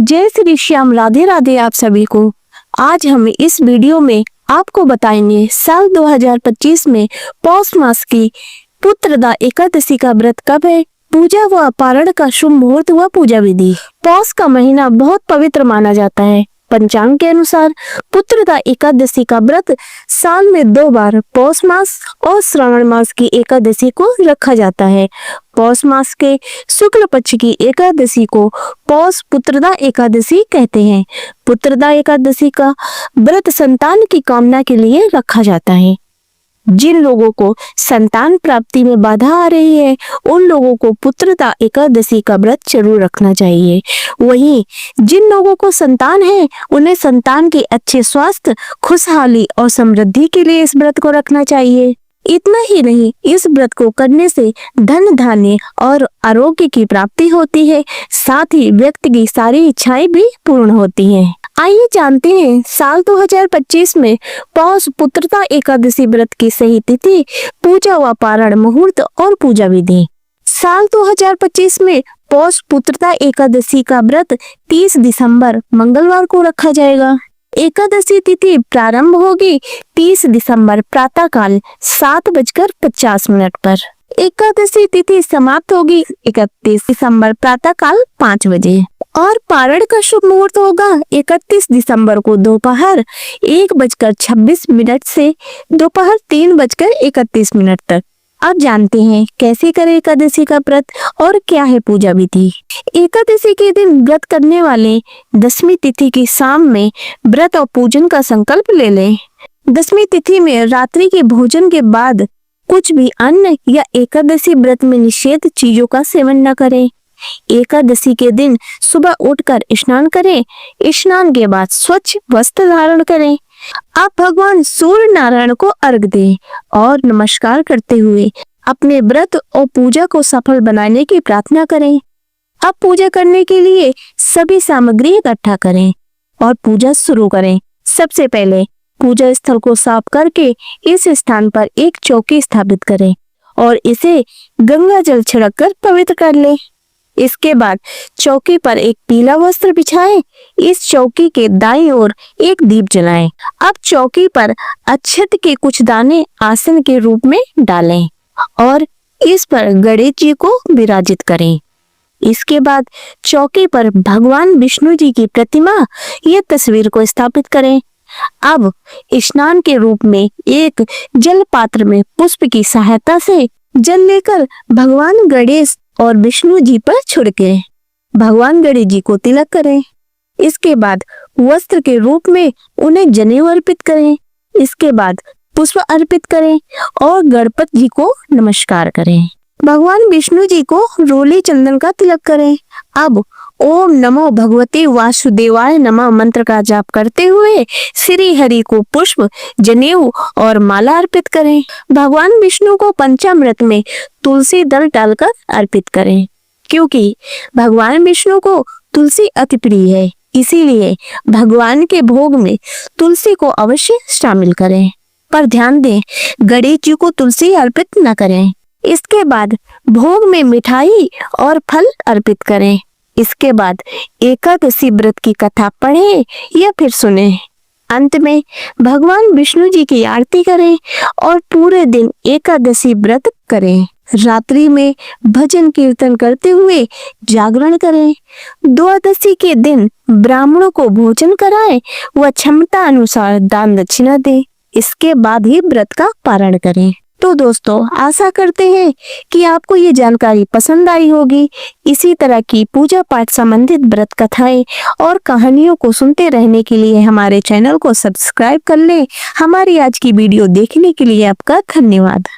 जय श्री श्याम, राधे राधे आप सभी को। आज हम इस वीडियो में आपको बताएंगे साल 2025 में पौष मास की पुत्रदा एकादशी का व्रत कब है, पूजा व पारण का शुभ मुहूर्त व पूजा विधि। पौष का महीना बहुत पवित्र माना जाता है। पंचांग के अनुसार पुत्रदा एकादशी का व्रत साल में 2 बार पौष मास और श्रावण मास की एकादशी को रखा जाता है। पौष मास के शुक्ल पक्ष की एकादशी को पौष पुत्रदा एकादशी कहते हैं। पुत्रदा एकादशी का व्रत संतान की कामना के लिए रखा जाता है। जिन लोगों को संतान प्राप्ति में बाधा आ रही है उन लोगों को पुत्रदा एकादशी का व्रत जरूर रखना चाहिए। वहीं जिन लोगों को संतान है उन्हें संतान के अच्छे स्वास्थ्य, खुशहाली और समृद्धि के लिए इस व्रत को रखना चाहिए। इतना ही नहीं, इस व्रत को करने से धन धान्य और आरोग्य की प्राप्ति होती है, साथ ही व्यक्ति की सारी इच्छाएं भी पूर्ण होती हैं। आइए जानते हैं साल 2025 में पौष पुत्रदा एकादशी व्रत की सही तिथि, पूजा व पारण मुहूर्त और पूजा विधि। साल 2025 में पौष पुत्रदा एकादशी का व्रत 30 दिसंबर मंगलवार को रखा जाएगा। एकादशी तिथि प्रारंभ होगी 30 दिसंबर प्रातःकाल 7:50 पर। एकादशी तिथि समाप्त होगी 31 दिसंबर प्रातःकाल 5 बजे और पारण का शुभ मुहूर्त होगा 31 दिसंबर को दोपहर 1:26 से दोपहर 3:31 तक। अब जानते हैं कैसे करें एकादशी का व्रत और क्या है पूजा विधि। एकादशी के दिन व्रत करने वाले दशमी तिथि की शाम में व्रत और पूजन का संकल्प ले लें। दशमी तिथि में रात्रि के भोजन के बाद कुछ भी अन्न या एकादशी व्रत में निषेध चीजों का सेवन न करें। एकादशी के दिन सुबह उठकर स्नान करें। स्नान के बाद स्वच्छ वस्त्र धारण करें। आप भगवान सूर्य नारायण को अर्घ दें और नमस्कार करते हुए अपने व्रत और पूजा को सफल बनाने की प्रार्थना करें। अब पूजा करने के लिए सभी सामग्री इकट्ठा करें और पूजा शुरू करें। सबसे पहले पूजा स्थल को साफ करके इस स्थान पर एक चौकी स्थापित करें और इसे गंगा जल छिड़क कर पवित्र कर लें। इसके बाद चौकी पर एक पीला वस्त्र बिछाएं। इस चौकी के दाईं ओर एक दीप जलाएं। अब चौकी पर अक्षत के कुछ दाने आसन के रूप में डालें और इस पर गणेश जी को विराजित करें। इसके बाद चौकी पर भगवान विष्णु जी की प्रतिमा या तस्वीर को स्थापित करें। अब स्नान के रूप में एक जल पात्र में पुष्प की सहायता से जल लेकर भगवान गणेश और विष्णु जी पर छिड़के। भगवान गणेश जी को तिलक करें। इसके बाद वस्त्र के रूप में उन्हें जनेऊ अर्पित करें। इसके बाद पुष्प अर्पित करें और गणपति जी को नमस्कार करें। भगवान विष्णु जी को रोली चंदन का तिलक करें। अब ओम नमो भगवते वासुदेवाय नमः मंत्र का जाप करते हुए श्री हरि को पुष्प, जनेऊ और माला अर्पित करें। भगवान विष्णु को पंचामृत में तुलसी दल डालकर अर्पित करें। क्योंकि भगवान विष्णु को तुलसी अति प्रिय है, इसीलिए भगवान के भोग में तुलसी को अवश्य शामिल करें। पर ध्यान दें, गणेश जी को तुलसी अर्पित न करें। इसके बाद भोग में मिठाई और फल अर्पित करें। इसके बाद एकादशी व्रत की कथा पढ़ें या फिर सुने। अंत में भगवान विष्णु जी की आरती करें और पूरे दिन एकादशी व्रत करें। रात्रि में भजन कीर्तन करते हुए जागरण करें। द्वादशी के दिन ब्राह्मणों को भोजन कराएं व क्षमता अनुसार दान दक्षिणा दें। इसके बाद ही व्रत का पारण करें। तो दोस्तों, आशा करते हैं कि आपको ये जानकारी पसंद आई होगी। इसी तरह की पूजा पाठ संबंधित व्रत कथाएं और कहानियों को सुनते रहने के लिए हमारे चैनल को सब्सक्राइब कर लें। हमारी आज की वीडियो देखने के लिए आपका धन्यवाद।